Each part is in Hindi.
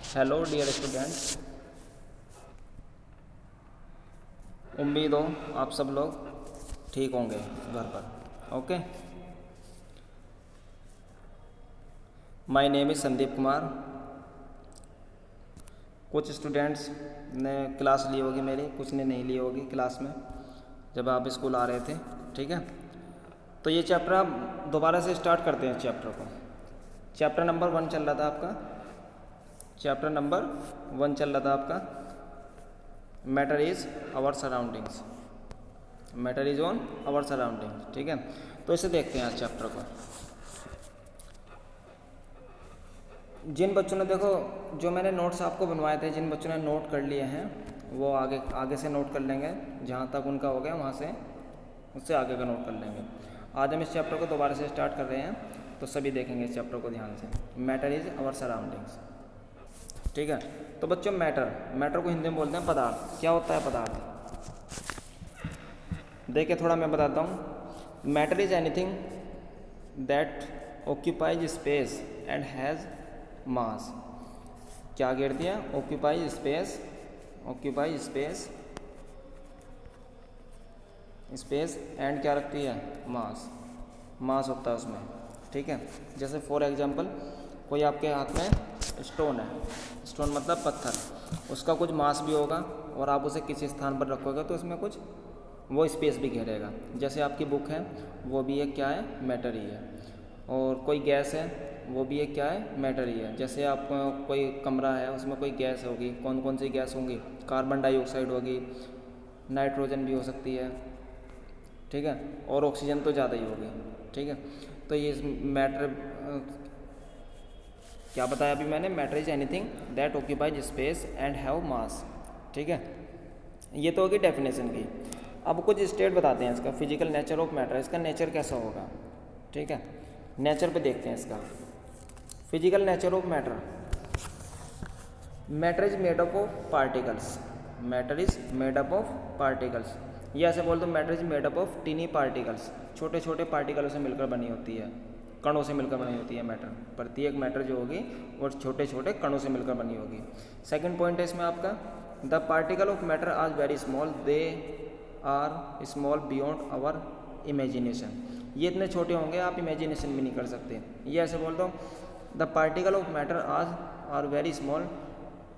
हेलो डियर स्टूडेंट्स, उम्मीद हो आप सब लोग ठीक होंगे घर पर। Okay, my name is Sandeep Kumar. कुछ स्टूडेंट्स ने क्लास ली होगी मेरी, कुछ ने नहीं ली होगी क्लास में जब आप स्कूल आ रहे थे। ठीक है, तो ये चैप्टर आप दोबारा से स्टार्ट करते हैं। चैप्टर को चैप्टर नंबर 1 चल रहा था आपका, चैप्टर नंबर 1 चल रहा था आपका, matter is our surroundings, matter is on our surroundings. ठीक है, तो इसे देखते हैं आज चैप्टर को। जिन बच्चों ने देखो, जो मैंने नोट्स आपको बनवाए थे, जिन बच्चों ने नोट कर लिए हैं वो आगे आगे से नोट कर लेंगे, जहाँ तक उनका हो गया वहाँ से उससे आगे का नोट कर लेंगे। आज हम इस चैप्टर को दोबारा से स्टार्ट कर रहे हैं, तो सभी देखेंगे इस चैप्टर को ध्यान से। Matter is our surroundings. ठीक है, तो बच्चों मैटर को हिंदी में बोलते हैं पदार्थ। क्या होता है पदार्थ? देखिए थोड़ा मैं बताता हूँ। Matter is anything that occupies space and has मास। क्या घेर दिया? Occupies space, occupies space, space and क्या रखती है? मास। मास होता है उसमें। ठीक है, जैसे फॉर एग्जांपल कोई आपके हाथ में स्टोन है, स्टोन मतलब पत्थर, उसका कुछ मास भी होगा और आप उसे किसी स्थान पर रखोगे तो उसमें कुछ वो स्पेस भी घेरेगा। जैसे आपकी बुक है, वो भी एक क्या है? मैटर ही है। और कोई गैस है, वो भी एक क्या है? मैटर ही है। जैसे आप कोई कमरा है, उसमें कोई गैस होगी, कौन कौन सी गैस होंगी? कार्बन डाइऑक्साइड होगी, नाइट्रोजन भी हो सकती है। ठीक है, और ऑक्सीजन तो ज़्यादा ही होगी। ठीक है, तो ये मैटर क्या बताया अभी मैंने? Matter is anything that occupies space and have मास। ठीक है, ये तो होगी डेफिनेशन की। अब कुछ स्टेट बताते हैं इसका, फिजिकल नेचर ऑफ मैटर। इसका नेचर कैसा होगा? ठीक है, नेचर पे देखते हैं इसका। Physical nature of matter. Matter is made up of particles, matter is made up of particles. ये ऐसे बोल दो, matter is made up of tiny particles. छोटे छोटे पार्टिकलों से मिलकर बनी होती है, कणों से मिलकर बनी होती है मैटर। प्रत्येक मैटर जो होगी वो छोटे छोटे कणों से मिलकर बनी होगी। सेकंड पॉइंट है इसमें आपका, the particle of matter are very small, they are small beyond our imagination. ये इतने छोटे होंगे आप इमेजिनेशन भी नहीं कर सकते। ये ऐसे बोल दो, the particle of matter are very small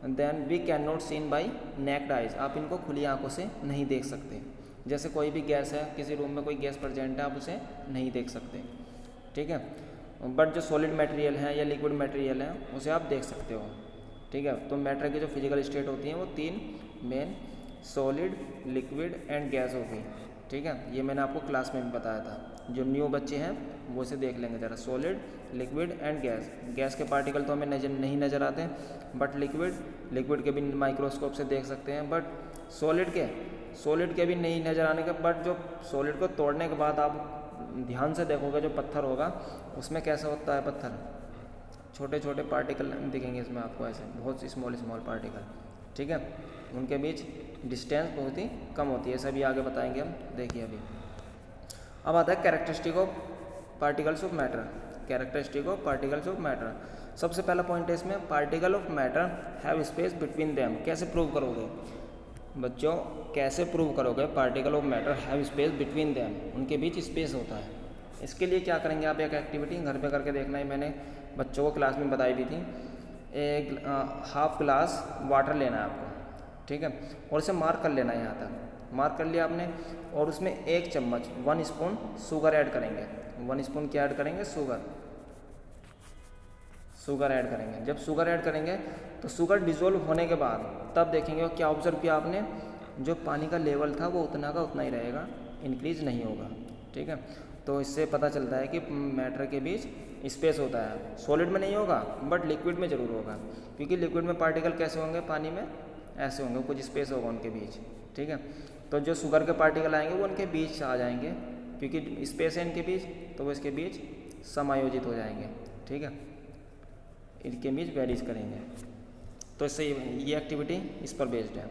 then we can not seen by naked eyes. आप इनको खुली आंखों से नहीं देख सकते। जैसे कोई भी गैस है, किसी रूम में कोई गैस प्रेजेंट है, आप उसे नहीं देख सकते। ठीक है, बट जो सॉलिड मटेरियल है या लिक्विड मटेरियल है उसे आप देख सकते हो। ठीक है, तो मैटर की जो फिजिकल स्टेट होती है वो 3 main, solid, liquid and gas हो गई। ठीक है, ये मैंने आपको क्लास में भी बताया था। जो न्यू बच्चे हैं वो इसे देख लेंगे ज़रा। Solid, liquid and gas. Gas के पार्टिकल तो हमें नहीं नज़र आते, बट लिक्विड के भी माइक्रोस्कोप से देख सकते हैं, बट सॉलिड के भी नहीं नज़र आने के, बट जो सॉलिड को तोड़ने के बाद आप ध्यान से देखोगे जो पत्थर होगा उसमें कैसा होता है पत्थर? छोटे छोटे पार्टिकल दिखेंगे इसमें आपको, ऐसे बहुत स्मॉल पार्टिकल। ठीक है, उनके बीच डिस्टेंस बहुत ही कम होती है। सभी आगे बताएंगे हम। देखिए अभी अब आता है characteristic of particles of matter. Characteristic of particles of matter. सबसे पहला पॉइंट है इसमें, particle of matter have space between them. कैसे प्रूव करोगे बच्चों? कैसे प्रूव करोगे particle of matter have space between them? उनके बीच स्पेस होता है। इसके लिए क्या करेंगे आप? एक एक्टिविटी घर पे करके देखना है, मैंने बच्चों को क्लास में बताई भी थी। एक हाफ ग्लास वाटर लेना है आपको। ठीक है, और इसे मार्क कर लेना है। यहाँ तक मार्क कर लिया आपने, और उसमें 1 चम्मच 1 स्पून शुगर ऐड करेंगे। 1 स्पून क्या ऐड करेंगे? शुगर ऐड करेंगे। जब शुगर ऐड करेंगे तो शुगर डिज़ोल्व होने के बाद तब देखेंगे क्या ऑब्जर्व किया आपने? जो पानी का लेवल था वो उतना का उतना ही रहेगा, इंक्रीज नहीं होगा। ठीक है, तो इससे पता चलता है कि मैटर के बीच स्पेस होता है। सॉलिड में नहीं होगा बट लिक्विड में ज़रूर होगा, क्योंकि लिक्विड में पार्टिकल कैसे होंगे? पानी में ऐसे होंगे, कुछ स्पेस होगा उनके बीच। ठीक है, तो जो शुगर के पार्टिकल आएंगे वो उनके बीच आ जाएंगे, क्योंकि स्पेस है इनके बीच, तो वो इसके बीच समायोजित हो जाएंगे। ठीक है, इनके बीच वेरीज करेंगे। तो इससे ये एक्टिविटी इस पर बेस्ड है।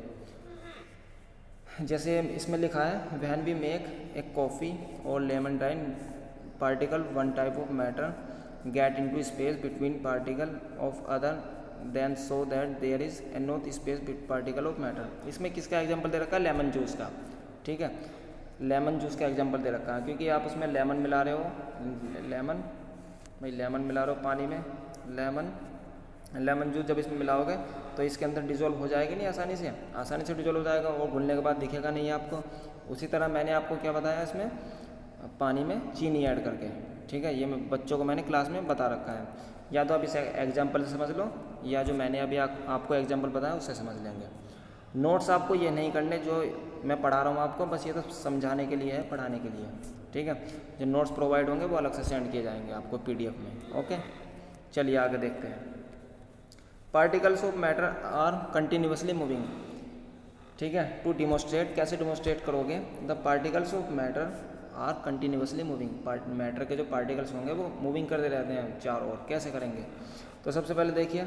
जैसे इसमें लिखा है, when we make a coffee और lemon drink particle one type of matter get into space between particle of other then so that there is not space particle of matter. इसमें किसका एग्जाम्पल दे रखा है? लेमन जूस का। ठीक है, लेमन जूस का एग्जाम्पल दे रखा है, क्योंकि आप उसमें लेमन मिला रहे हो, लेमन मिला रहे हो पानी में, लेमन जूस जब इसमें मिलाओगे तो इसके अंदर डिजोल्व हो जाएगी नहीं, आसानी से डिजोल्व हो जाएगा और घुलने के बाद दिखेगा नहीं आपको। उसी तरह मैंने आपको क्या बताया इसमें, पानी में चीनी ऐड करके। ठीक है, ये बच्चों को मैंने क्लास में बता रखा है, या तो आप इसे एग्जाम्पल से समझ लो या जो मैंने अभी आपको एग्जाम्पल बताया उससे समझ लेंगे। नोट्स आपको ये नहीं करने जो मैं पढ़ा रहा हूँ आपको, बस ये तो समझाने के लिए है, पढ़ाने के लिए। ठीक है, जो नोट्स प्रोवाइड होंगे वो अलग से सेंड किए जाएंगे आपको PDF में। ओके, चलिए आगे देखते हैं। Particles of matter are continuously moving. ठीक है, टू डिमोस्ट्रेट, कैसे डिमोस्ट्रेट करोगे? The particles of matter are continuously moving. Matter के जो पार्टिकल्स होंगे वो मूविंग करते रहते हैं चारों ओर। कैसे करेंगे? तो सबसे पहले देखिए,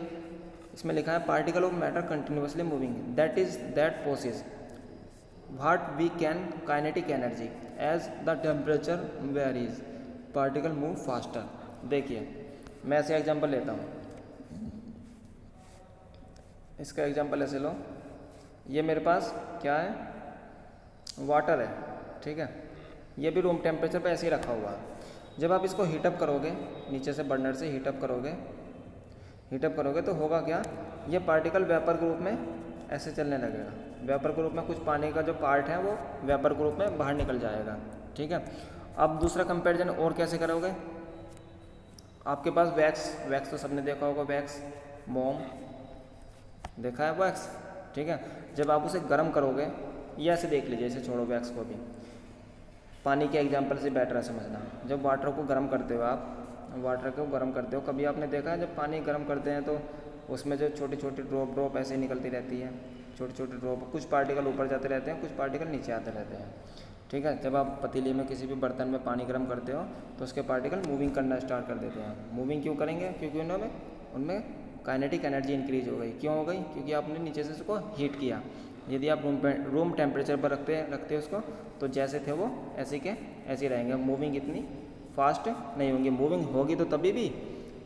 इसमें लिखा है particle of matter continuously moving, that possess what we can kinetic energy as the temperature varies, particle move faster. देखिए, मैं ऐसे एग्जाम्पल लेता हूँ, इसका एग्जाम्पल ऐसे लो, ये मेरे पास क्या है? वाटर है। ठीक है, ये भी रूम टेम्परेचर पे ऐसे ही रखा हुआ है। जब आप इसको हीटअप करोगे, नीचे से बर्नर से हीटअप करोगे तो होगा क्या? ये पार्टिकल वेपर के रूप में ऐसे चलने लगेगा। वेपर के रूप में कुछ पानी का जो पार्ट है वो वेपर के रूप में बाहर निकल जाएगा। ठीक है, अब दूसरा कंपैरिजन और कैसे करोगे? आपके पास वैक्स तो सबने देखा होगा, वैक्स, मोम देखा है वैक्स। ठीक है, जब आप उसे गर्म करोगे, ये ऐसे देख लीजिए, इसे छोड़ो वैक्स को भी, पानी के एग्जाम्पल से बेटर है समझना। जब वाटर को गर्म करते हो, कभी आपने देखा है जब पानी गर्म करते हैं तो उसमें जो छोटी छोटी ड्रॉप ऐसे निकलती रहती है, छोटी ड्रॉप, कुछ पार्टिकल ऊपर जाते रहते हैं, कुछ पार्टिकल नीचे आते रहते हैं। ठीक है, जब आप पतीली में किसी भी बर्तन में पानी गर्म करते हो तो उसके पार्टिकल मूविंग करना स्टार्ट कर देते हैं। मूविंग क्यों करेंगे? क्योंकि उनमें काइनेटिक एनर्जी इंक्रीज हो गई। क्यों हो गई? क्योंकि आपने नीचे से उसको हीट किया। यदि आप रूम टेम्परेचर पर रखते उसको तो जैसे थे वो ऐसे के ऐसे रहेंगे। मूविंग इतनी फास्ट नहीं होंगी, मूविंग होगी तो तभी भी,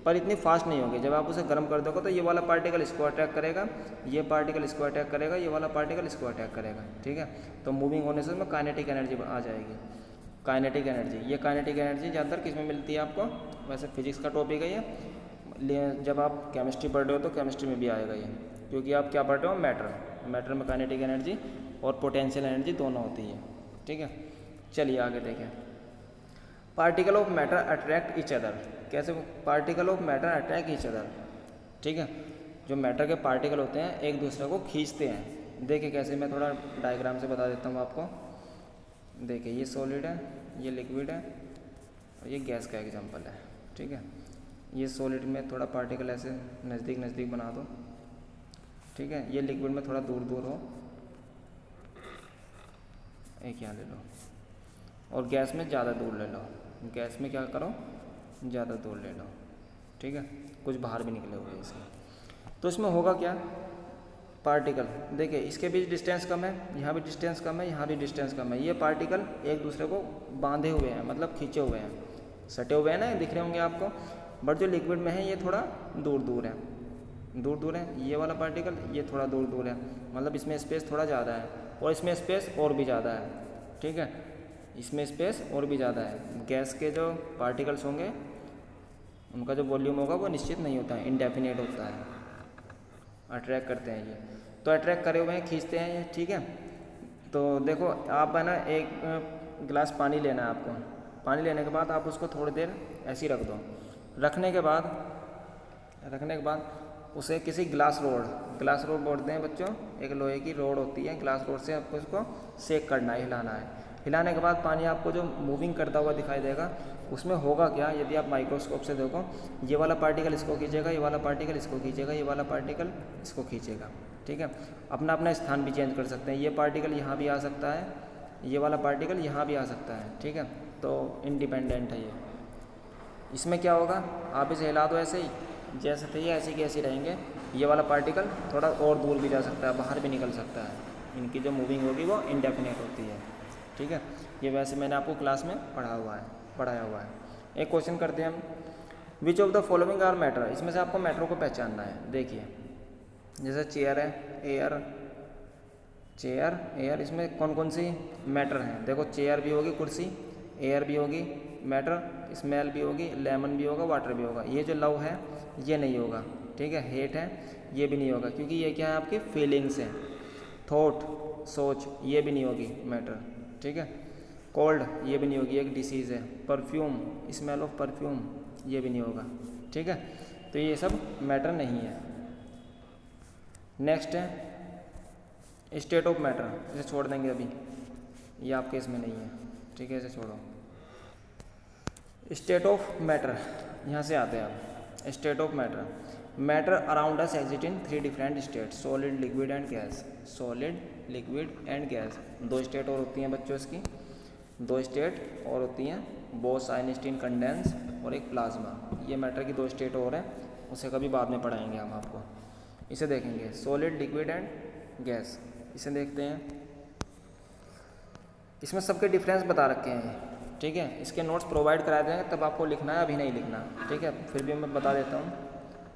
पर इतनी फास्ट नहीं होगी। जब आप उसे गर्म कर दोगे तो ये वाला पार्टिकल इसको अटैक करेगा, ये पार्टिकल इसको अटैक करेगा, ये वाला पार्टिकल इसको अटैक करेगा। ठीक है, तो मूविंग होने से उसमें काइनेटिक एनर्जी आ जाएगी। काइनेटिक एनर्जी, ये काइनेटिक एनर्जी ज़्यादातर किस में मिलती है आपको? वैसे फिजिक्स का टॉपिक है ये, जब आप केमिस्ट्री पढ़ रहे हो तो केमिस्ट्री में भी आएगा ये, क्योंकि आप क्या पढ़ रहे हो? मैटर में काइनेटिक एनर्जी और पोटेंशियल एनर्जी दोनों होती है। ठीक है, चलिए आगे देखें। Particle of matter attract each other. कैसे? Particle of matter attract each other. ठीक है, जो मैटर के पार्टिकल होते हैं एक दूसरे को खींचते हैं। देखिए कैसे, मैं थोड़ा डायग्राम से बता देता हूँ आपको। देखिए, ये सॉलिड है, ये लिक्विड है और ये गैस का एग्जाम्पल है। ठीक है, ये सॉलिड में थोड़ा पार्टिकल ऐसे नज़दीक बना दो। ठीक है, ये लिक्विड में थोड़ा दूर हो, एक यहाँ ले लो, और गैस में ज़्यादा दूर ले लो। गैस में क्या करो? ज़्यादा दूर ले लो। ठीक है, कुछ बाहर भी निकले हुए इसके। तो इसमें होगा क्या? पार्टिकल, देखिए इसके बीच डिस्टेंस कम है, यहाँ भी डिस्टेंस कम है, यहाँ भी डिस्टेंस कम है। ये पार्टिकल एक दूसरे को बांधे हुए हैं, मतलब खींचे हुए हैं, सटे हुए हैं ना, दिख रहे होंगे आपको। बट जो लिक्विड में है ये थोड़ा दूर है। ये वाला पार्टिकल ये थोड़ा दूर है, मतलब इसमें स्पेस थोड़ा ज़्यादा है और इसमें स्पेस और भी ज़्यादा है। ठीक है, इसमें स्पेस और भी ज़्यादा है। गैस के जो पार्टिकल्स होंगे उनका जो वॉल्यूम होगा वो निश्चित नहीं होता है, इनडेफिनेट होता है। अट्रैक्ट करते हैं ये, तो अट्रैक्ट करे हुए हैं, खींचते हैं ये। ठीक है, तो देखो आप है ना, एक गिलास पानी लेना है आपको। पानी लेने के बाद आप उसको थोड़ी देर ऐसे ही रख दो। रखने के बाद उसे किसी ग्लास रोड बोलते हैं बच्चों, एक लोहे की रोड होती है, ग्लास रोड से आपको उसको सेक करना है, हिलाना है। हिलाने के बाद पानी आपको जो मूविंग करता हुआ दिखाई देगा, उसमें होगा क्या? यदि आप माइक्रोस्कोप से देखो, ये वाला पार्टिकल इसको खींचेगा, ये वाला पार्टिकल इसको खींचेगा, ये वाला पार्टिकल इसको खींचेगा। ठीक है, अपना स्थान भी चेंज कर सकते हैं। ये पार्टिकल यहाँ भी आ सकता है, ये वाला पार्टिकल यहाँ भी आ सकता है। ठीक है, तो इंडिपेंडेंट है ये। इसमें क्या होगा? आप इसे हिला दो ऐसे ही, जैसे थे ये ऐसे के ऐसे रहेंगे। ये वाला पार्टिकल थोड़ा और दूर भी जा सकता है, बाहर भी निकल सकता है। इनकी जो मूविंग होगी वो इंडेफिनेट होती है। ठीक है, ये वैसे मैंने आपको क्लास में पढ़ाया हुआ है। एक क्वेश्चन करते हैं हम, which of the following are matter. इसमें से आपको मैटर को पहचानना है। देखिए जैसे चेयर है, एयर, चेयर एयर, इसमें कौन कौन सी मैटर हैं? देखो चेयर भी होगी कुर्सी, एयर भी होगी मैटर, स्मेल भी होगी, लेमन भी होगा, वाटर भी होगा। ये जो लव है ये नहीं होगा, ठीक है। हेट है ये भी नहीं होगा, क्योंकि ये क्या है आपकी फीलिंग्स हैं। थॉट, सोच, ये भी नहीं होगी मैटर, ठीक है। कोल्ड ये भी नहीं होगी, एक डिसीज़ है। परफ्यूम, स्मेल ऑफ परफ्यूम, ये भी नहीं होगा, ठीक है। तो ये सब मैटर नहीं है। नेक्स्ट है स्टेट ऑफ मैटर, इसे छोड़ देंगे अभी, ये आपके इसमें नहीं है, ठीक है, इसे छोड़ो। स्टेट ऑफ मैटर, यहाँ से आते हैं आप। State of matter, matter around us exist in 3 different state, solid, liquid and gas. Solid, liquid and gas, 2 state और होती हैं बच्चों इसकी, 2 स्टेट और होती हैं, बोस, आइंस्टीन, कंडेंस और एक प्लाज्मा। ये मैटर की 2 स्टेट और हैं, उसे कभी बाद में पढ़ाएंगे हम आपको। इसे देखेंगे सॉलिड, लिक्विड एंड गैस। इसे देखते हैं, इसमें सबके डिफरेंस बता रखे हैं, ठीक है। इसके नोट्स प्रोवाइड करा देंगे, तब आपको लिखना है, अभी नहीं लिखना, ठीक है। फिर भी मैं बता देता हूँ।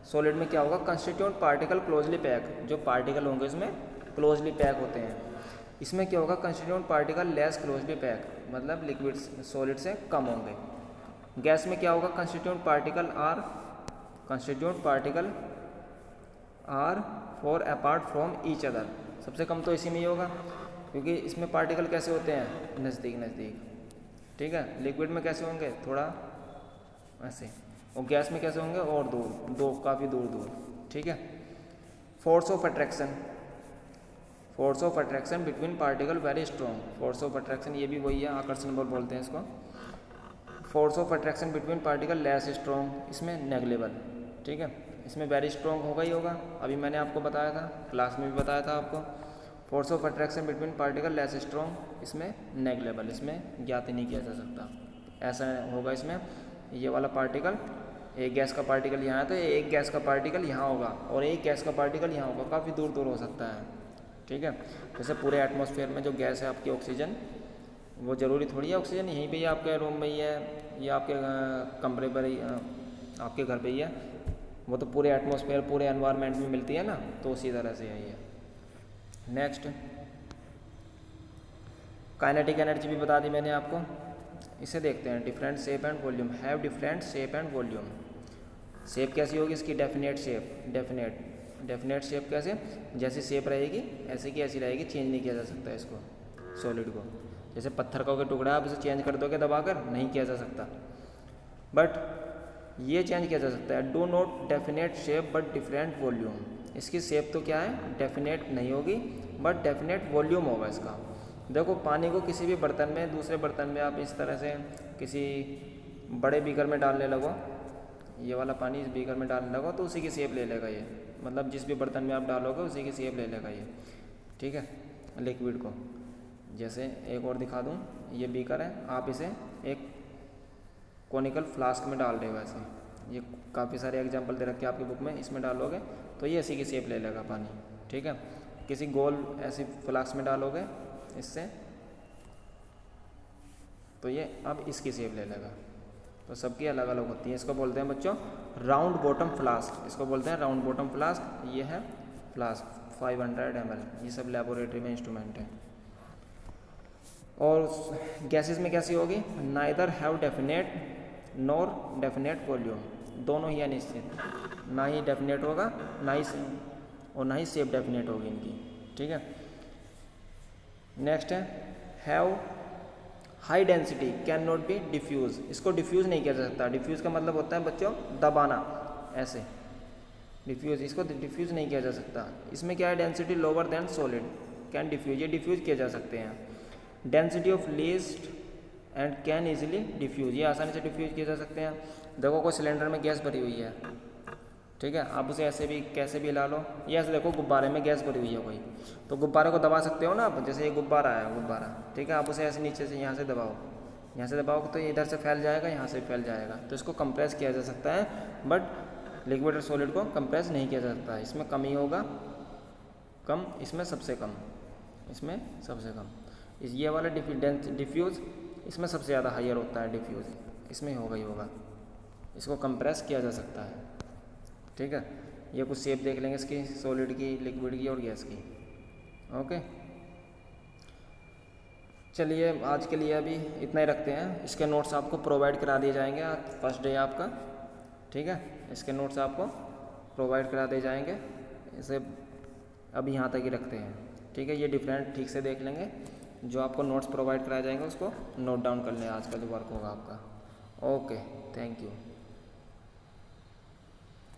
सॉलिड में क्या होगा? कंस्टिट्यूएंट पार्टिकल क्लोजली पैक, जो पार्टिकल होंगे इसमें क्लोजली पैक होते हैं। इसमें क्या होगा? Constituent particle less closely pack, मतलब लिक्विड सॉलिड से कम होंगे। गैस में क्या होगा? Constituent particle are far apart from each other. सबसे कम तो इसी में ही होगा, क्योंकि इसमें पार्टिकल कैसे होते हैं? नज़दीक नज़दीक, ठीक है। लिक्विड में कैसे होंगे? थोड़ा ऐसे। और गैस में कैसे होंगे? और दूर, दो काफ़ी दूर दूर, ठीक है। Force of attraction between particle very strong. Force of attraction ये भी वही है, आकर्षण बल बोलते हैं इसको। Force of attraction between particle less strong, इसमें नेग्लेबल, ठीक है। इसमें वेरी स्ट्रॉन्ग होगा ही होगा, अभी मैंने आपको बताया था, क्लास में भी बताया था आपको। Force of attraction between particle less strong, इसमें नेग्लेबल, इसमें ज्ञात ही नहीं किया जा सकता। ऐसा होगा इसमें, ये वाला पार्टिकल, एक गैस का पार्टिकल यहाँ है तो एक गैस का पार्टिकल यहाँ होगा और एक गैस का पार्टिकल यहाँ होगा, काफ़ी दूर दूर हो सकता है, ठीक है। जैसे पूरे एटमॉस्फेयर में जो गैस है आपकी ऑक्सीजन, वो ज़रूरी थोड़ी है ऑक्सीजन यहीं पे ही आपके रूम में ही है या आपके कमरे पर ही, आपके घर पे ही है। वो तो पूरे एटमॉस्फेयर, पूरे एनवायरनमेंट में मिलती है ना, तो उसी तरह से यही है। नेक्स्ट, काइनेटिक एनर्जी भी बता दी मैंने आपको। इसे देखते हैं, different shape and volume, have different shape and volume. Shape कैसी होगी इसकी? डेफिनेट शेप, डेफिनेट शेप कैसे? जैसी शेप रहेगी ऐसे की ऐसी रहेगी, चेंज नहीं किया जा सकता इसको, सॉलिड को। जैसे पत्थर का कोई टुकड़ा आप इसे चेंज कर दोगे दबाकर, नहीं किया जा सकता, बट ये चेंज किया जा सकता है। Do not definite shape but different volume. इसकी शेप तो क्या है? डेफिनेट नहीं होगी, बट डेफिनेट वॉल्यूम होगा इसका। देखो पानी को किसी भी बर्तन में, दूसरे बर्तन में आप इस तरह से किसी बड़े बीकर में डालने लगो, ये वाला पानी इस बीकर में डालने लगो तो उसी की शेप ले लेगा ये, मतलब जिस भी बर्तन में आप डालोगे उसी की शेप ले लेगा ये, ठीक है, लिक्विड को। जैसे एक और दिखा दूँ, ये बीकर है, आप इसे एक कॉनिकल फ्लास्क में डाल रहे हो ऐसे, ये काफ़ी सारे एग्जांपल दे रखे हैं आपकी बुक में, इसमें डालोगे तो ये इसी की शेप ले लेगा पानी, ठीक है। किसी गोल ऐसी फ्लास्क में डालोगे इससे, तो ये अब इसकी शेप ले लेगा। तो सबकी अलग अलग होती है। इसको बोलते हैं बच्चों राउंड बॉटम फ्लास्क, इसको बोलते हैं राउंड बॉटम फ्लास्क। ये है फ्लास्क 500 ml, ये सब लेबोरेटरी में इंस्ट्रूमेंट है। और गैसेस में कैसी होगी? Neither have definite nor definite volume, दोनों ही अनिश्चित, ना ही डेफिनेट होगा ना ही शेप डेफिनेट होगी इनकी, ठीक है। नेक्स्ट है have high density can not be diffuse, इसको डिफ्यूज़ नहीं किया जा सकता। डिफ्यूज़ का मतलब होता है बच्चों दबाना, ऐसे डिफ्यूज़, इसको डिफ्यूज़ नहीं किया जा सकता। इसमें क्या है? Density lower than solid can diffuse, ये डिफ्यूज़ किए जा सकते हैं। Density of least and can easily diffuse, ये आसानी से डिफ्यूज किए जा सकते हैं। देखो कोई सिलेंडर में गैस भरी हुई है, ठीक है, आप उसे ऐसे भी कैसे भी हिला लो, ये ऐसे देखो गुब्बारे में गैस भरी हुई है कोई, तो गुब्बारे को दबा सकते हो ना आप, जैसे ये गुब्बारा है, गुब्बारा, ठीक है, आप उसे ऐसे नीचे से यहाँ से दबाओ तो ये इधर से फैल जाएगा, यहाँ से फैल जाएगा, तो इसको कंप्रेस किया जा सकता है, बट लिक्विड और सॉलिड को कंप्रेस नहीं किया जा सकता। इसमें कम ही होगा, कम, इसमें सबसे कम, इसमें सबसे कम। ये वाला डिफ्यूज़ इसमें सबसे ज़्यादा हायर होता है, डिफ्यूज़ इसमें होगा ही होगा, इसको कंप्रेस किया जा सकता है, ठीक है। ये कुछ शेप देख लेंगे इसकी, सॉलिड की, लिक्विड की और गैस की। ओके, चलिए आज के लिए अभी इतना ही रखते हैं। इसके नोट्स आपको प्रोवाइड करा दिए जाएंगे, आज फर्स्ट डे आपका, ठीक है। इसके नोट्स आपको प्रोवाइड करा दिए जाएंगे। इसे अभी यहाँ तक ही रखते हैं, ठीक है। ये डिफरेंट ठीक से देख लेंगे, जो आपको नोट्स प्रोवाइड कराए जाएंगे उसको नोट डाउन कर लें, आज का जो वर्क होगा आपका। Okay, thank you.